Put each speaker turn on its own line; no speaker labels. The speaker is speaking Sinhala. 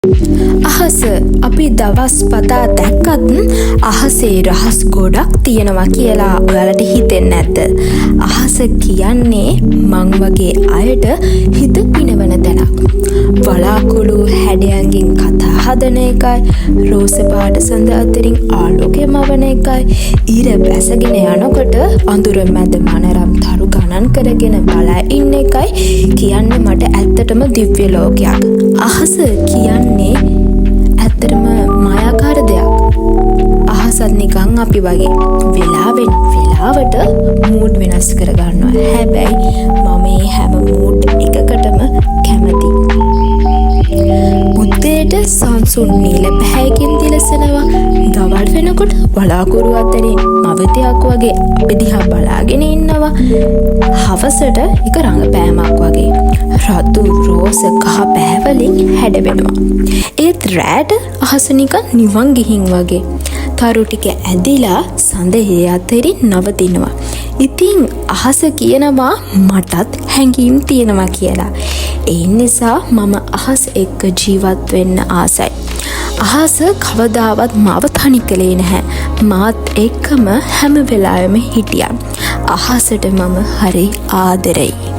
අහස අපි දවස් පතා දැක්කත් අහසේ රහස් ගොඩක් තියෙනවා කියලා ඔයාලට හිතෙන්නේ නැද්ද? අහස කියන්නේ මං වගේ අයට හිත පිනවන තැනක්. වලාකුළු හැඩයන්ගෙන් කතා හදන එකයි, රෝස පාට සඳ අතරින් ආලෝකය මවන එකයි, ඉර බැසගෙන යනකොට අඳුර මැද මනරම් තරු ගණන් කරගෙන බලා ඉන්න එකයි කියන්නේ මට ඇත්තටම දිව්‍ය ලෝකයක්. අහස කියන්නේ ඇත්තටම මායාකාර දෙයක්. අහසත් නිකන් අපි වගේ වෙලාවෙන් වෙලාවට මූඩ් වෙනස් කර ගන්නවා. හැබැයි මම මේ හැම මූඩ් එකකටම කැමති. උදේට සංසුන් නිල පැහැයකින් දිලසනවා. දවල් වෙනකොට වලාකුළු අතරින් මවතයක් වගේ අපි දිහා බලාගෙන ඉන්නවා. හවසට එක රඟපෑමක් වගේ රතු රෝස කහ පැහැවලින් හැඩවෙනවා. ඒත් රෑට අහස නිකන් නිවන් ගිහින් වගේ තරු ටික ඇදිලා සඳහේ අතරින් නවතිනවා. ඉතින් අහස කියනවා මටත් හැඟීම් තියෙනවා කියලා. ඒ නිසා මම අහස එක්ක ජීවත් වෙන්න ආසයි. අහස කවදාවත් මාව තනි කළේ නැහැ. මාත් එක්කම හැම වෙලාවෙම හිටියා. අහසට මම හරි ආදරෙයි.